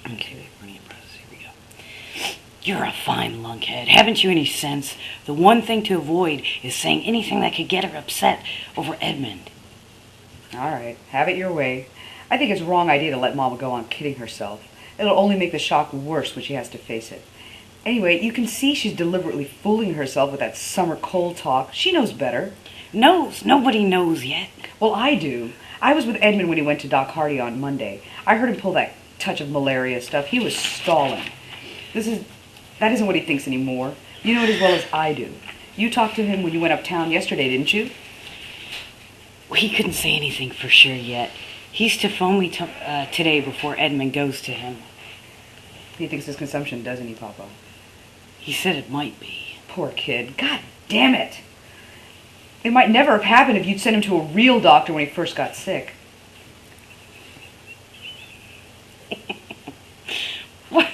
Okay, running a process. Here we go. You're a fine lunkhead. Haven't you any sense? The one thing to avoid is saying anything that could get her upset over Edmund. All right, have it your way. I think it's a wrong idea to let Mama go on kidding herself. It'll only make the shock worse when she has to face it. Anyway, you can see she's deliberately fooling herself with that summer cold talk. She knows better. Knows? Nobody knows yet. Well, I do. I was with Edmund when he went to Doc Hardy on Monday. I heard him pull that touch of malaria stuff. He was stalling. That isn't what he thinks anymore. You know it as well as I do. You talked to him when you went uptown yesterday, didn't you? Well, he couldn't say anything for sure yet. He's to phone me today before Edmund goes to him. He thinks his consumption, doesn't he, Papa? He said it might be. Poor kid. God damn it. It might never have happened if you'd sent him to a real doctor when he first got sick. What?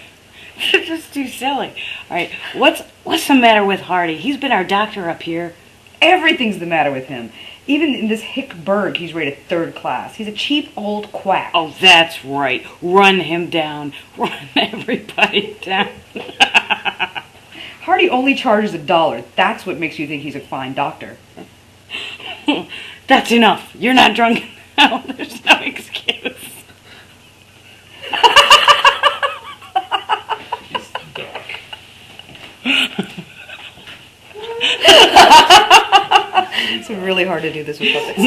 This is too silly. All right, what's the matter with Hardy? He's been our doctor up here. Everything's the matter with him. Even in this hick burg, he's rated third class. He's a cheap old quack. Oh, that's right. Run him down. Run everybody down. Hardy only charges $1. That's what makes you think he's a fine doctor. That's enough. You're not drunk now. There's no excuse. It's really hard to do this with puppets.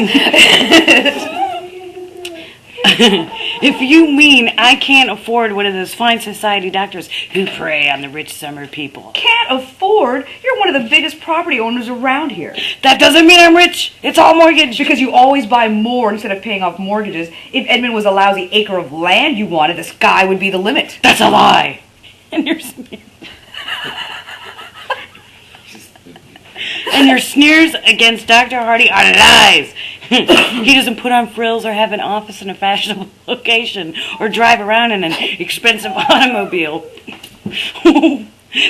If you mean I can't afford one of those fine society doctors who prey on the rich summer people. Can't afford? You're one of the biggest property owners around here. That doesn't mean I'm rich. It's all mortgage. Because you always buy more instead of paying off mortgages. If Edmund was a lousy acre of land you wanted, the sky would be the limit. That's a lie. And your sneers. And your sneers against Dr. Hardy are lies. He doesn't put on frills or have an office in a fashionable location or drive around in an expensive automobile.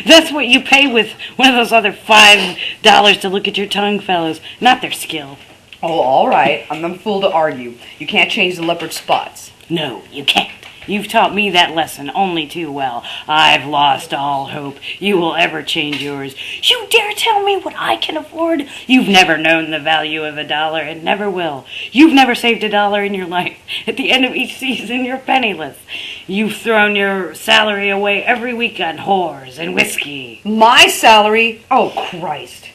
That's what you pay with one of those other $5 to look at your tongue fellows, not their skill. Oh, all right. I'm the fool to argue. You can't change the leopard spots. No, you can't. You've taught me that lesson only too well. I've lost all hope you will ever change yours. You dare tell me what I can afford? You've never known the value of $1 and never will. You've never saved $1 in your life. At the end of each season, you're penniless. You've thrown your salary away every week on whores and whiskey. My salary? Oh, Christ.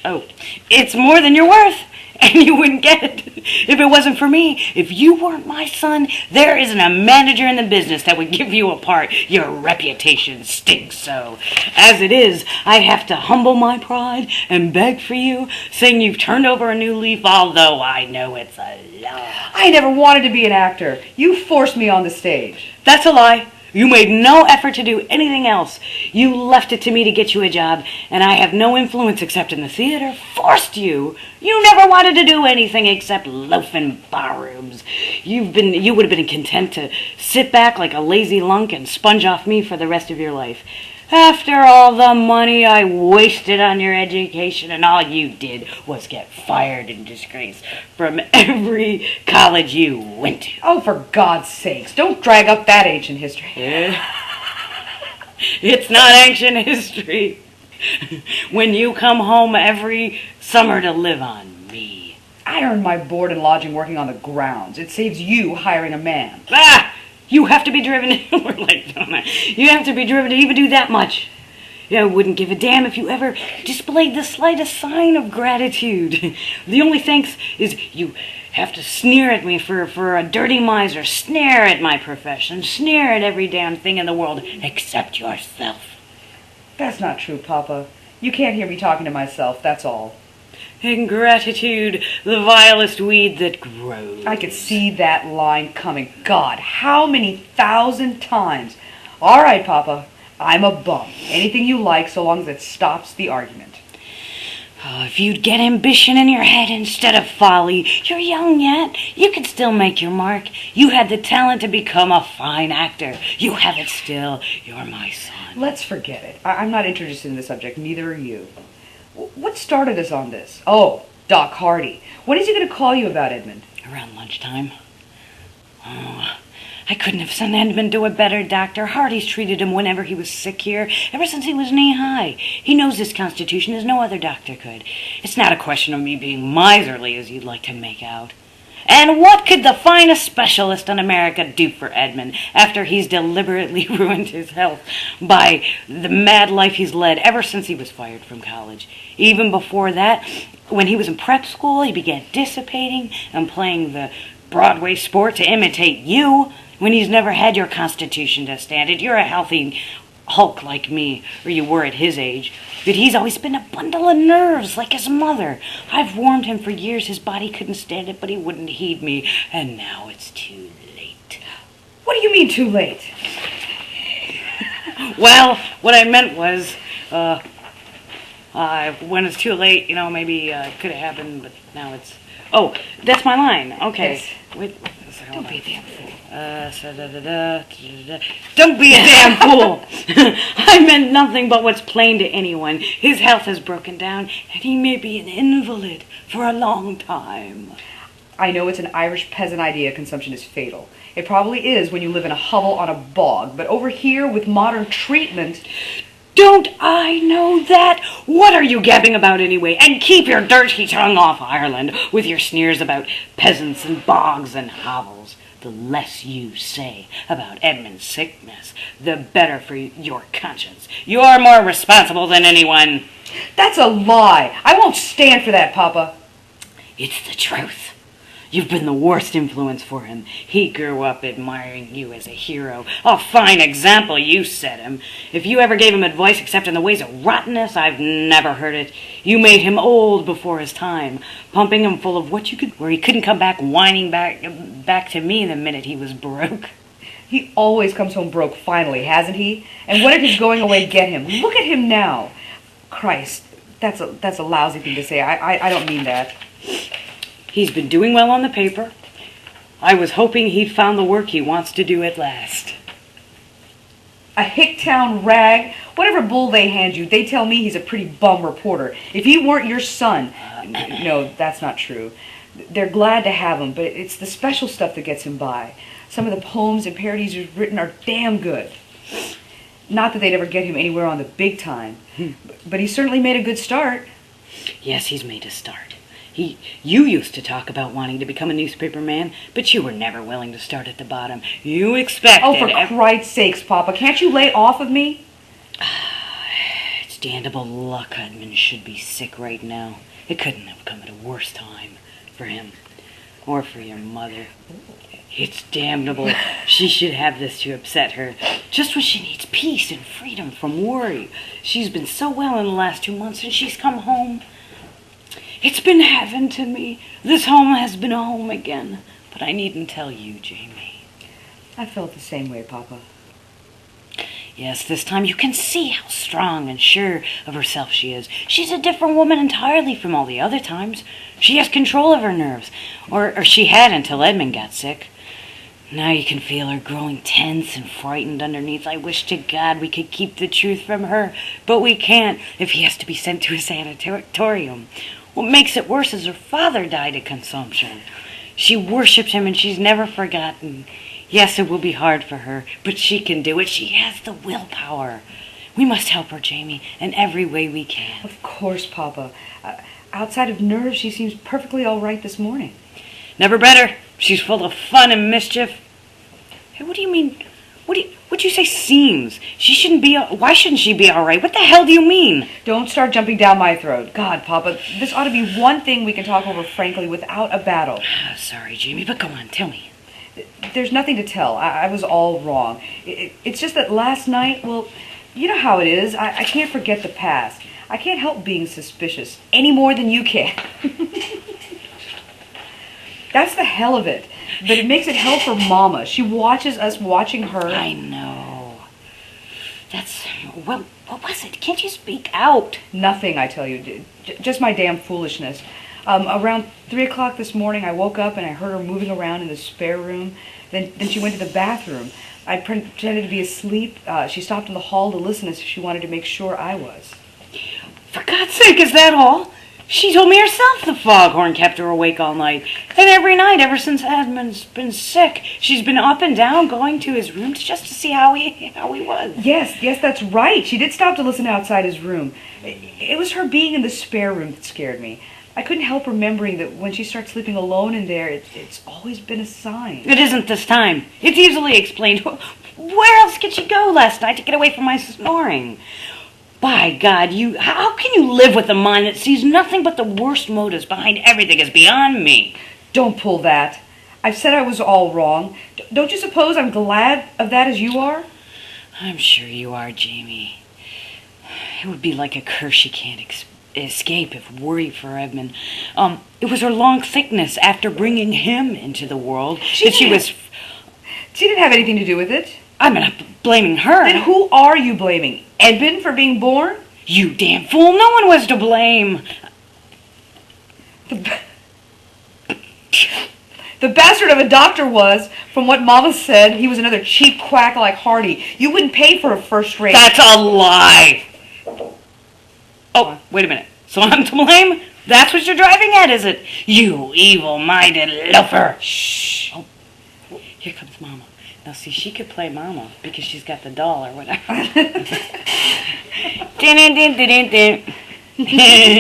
Oh, it's more than you're worth. And you wouldn't get it if it wasn't for me. If you weren't my son, there isn't a manager in the business that would give you a part. Your reputation stinks so. As it is, I have to humble my pride and beg for you, saying you've turned over a new leaf, although I know it's a lie. I never wanted to be an actor. You forced me on the stage. That's a lie. You made no effort to do anything else. You left it to me to get you a job, and I have no influence except in the theater. Forced you. You never wanted to do anything except loaf in barrooms. You would have been content to sit back like a lazy lunk and sponge off me for the rest of your life. After all the money I wasted on your education, and all you did was get fired and disgraced from every college you went to. Oh, for God's sakes, don't drag up that ancient history. It's not ancient history. When you come home every summer to live on me. I earned my board and lodging working on the grounds. It saves you hiring a man. Ah! You have to be driven. You have to be driven to even do that much. I wouldn't give a damn if you ever displayed the slightest sign of gratitude. The only thanks is you have to sneer at me for a dirty miser, sneer at my profession, sneer at every damn thing in the world except yourself. That's not true, Papa. You can't hear me talking to myself, that's all. Ingratitude, the vilest weed that grows. I could see that line coming. God, how many thousand times? All right, Papa, I'm a bum. Anything you like, so long as it stops the argument. Oh, if you'd get ambition in your head instead of folly, you're young yet. You could still make your mark. You had the talent to become a fine actor. You have it still. You're my son. Let's forget it. I'm not interested in the subject, neither are you. What started us on this? Oh, Doc Hardy. When is he going to call you about Edmund? Around lunchtime. Oh, I couldn't have sent Edmund to a better doctor. Hardy's treated him whenever he was sick here, ever since he was knee-high. He knows his constitution as no other doctor could. It's not a question of me being miserly, as you'd like to make out. And what could the finest specialist in America do for Edmund after he's deliberately ruined his health by the mad life he's led ever since he was fired from college? Even before that, when he was in prep school, he began dissipating and playing the Broadway sport to imitate you when he's never had your constitution to stand it. You're a healthy hulk like me, or you were at his age. But he's always been a bundle of nerves, like his mother. I've warned him for years his body couldn't stand it, but he wouldn't heed me. And now it's too late. What do you mean, too late? Well, what I meant was, when it's too late, maybe it could have happened, but now it's... Oh, that's my line. Okay. Yes. Wait, Don't be a damn fool. Don't be a damn fool! I meant nothing but what's plain to anyone. His health has broken down, and he may be an invalid for a long time. I know it's an Irish peasant idea consumption is fatal. It probably is when you live in a hovel on a bog, but over here with modern treatment... Don't I know that? What are you gabbing about anyway? And keep your dirty tongue off Ireland with your sneers about peasants and bogs and hovels. The less you say about Edmund's sickness, the better for your conscience. You're more responsible than anyone. That's a lie. I won't stand for that, Papa. It's the truth. You've been the worst influence for him. He grew up admiring you as a hero. A fine example you set him. If you ever gave him advice except in the ways of rottenness, I've never heard it. You made him old before his time, pumping him full of what you could, where he couldn't come back whining back to me the minute he was broke. He always comes home broke finally, hasn't he? And what did his going away get him? Look at him now. Christ, that's a lousy thing to say. I don't mean that. He's been doing well on the paper. I was hoping he'd found the work he wants to do at last. A Hicktown rag? Whatever bull they hand you, they tell me he's a pretty bum reporter. If he weren't your son... No, that's not true. They're glad to have him, but it's the special stuff that gets him by. Some of the poems and parodies he's written are damn good. Not that they'd ever get him anywhere on the big time, but he certainly made a good start. Yes, he's made a start. You used to talk about wanting to become a newspaper man, but you were never willing to start at the bottom. You expected... Oh, for Christ's sakes, Papa, can't you lay off of me? It's damnable luck Edmund should be sick right now. It couldn't have come at a worse time for him. Or for your mother. It's damnable she should have this to upset her. Just when she needs peace and freedom from worry. She's been so well in the last 2 months, and she's come home... It's been heaven to me. This home has been a home again. But I needn't tell you, Jamie. I felt the same way, Papa. Yes, this time you can see how strong and sure of herself she is. She's a different woman entirely from all the other times. She has control of her nerves. Or she had until Edmund got sick. Now you can feel her growing tense and frightened underneath. I wish to God we could keep the truth from her. But we can't if he has to be sent to a sanatorium. What makes it worse is her father died of consumption. She worshipped him and she's never forgotten. Yes, it will be hard for her, but she can do it. She has the willpower. We must help her, Jamie, in every way we can. Of course, Papa. Outside of nerves, she seems perfectly all right this morning. Never better. She's full of fun and mischief. Hey, what do you mean? What'd you say seems? Why shouldn't she be all right? What the hell do you mean? Don't start jumping down my throat. God, Papa, this ought to be one thing we can talk over frankly without a battle. Sorry, Jamie, but go on, tell me. There's nothing to tell. I was all wrong. It's just that last night, well, you know how it is. I can't forget the past. I can't help being suspicious any more than you can. That's the hell of it. But it makes it hell for Mama. She watches us watching her. I know. What was it? Can't you speak out? Nothing, I tell you. Just my damn foolishness. Around 3 o'clock this morning, I woke up and I heard her moving around in the spare room. Then she went to the bathroom. I pretended to be asleep. She stopped in the hall to listen as if she wanted to make sure I was. For God's sake, is that all? She told me herself the foghorn kept her awake all night. And every night, ever since Edmund's been sick, she's been up and down going to his room just to see how he was. Yes, that's right. She did stop to listen outside his room. It was her being in the spare room that scared me. I couldn't help remembering that when she starts sleeping alone in there, it's always been a sign. It isn't this time. It's easily explained. Where else could she go last night to get away from my snoring? By God, how can you live with a mind that sees nothing but the worst motives behind everything is beyond me? Don't pull that. I've said I was all wrong. Don't you suppose I'm glad of that as you are? I'm sure you are, Jamie. It would be like a curse she can't escape if worried for Edmund. It was her long sickness after bringing him into the world She didn't have anything to do with it. I'm not blaming her. Then who are you blaming? Edmund for being born? You damn fool, no one was to blame. The bastard of a doctor was. From what Mama said, he was another cheap quack like Hardy. You wouldn't pay for a first-rate... That's a lie. Oh, wait a minute. So I'm to blame? That's what you're driving at, is it? You evil-minded loafer. Shh. Oh, here comes Mama. Now, see, she could play Mama because she's got the doll or whatever. Din din din din din.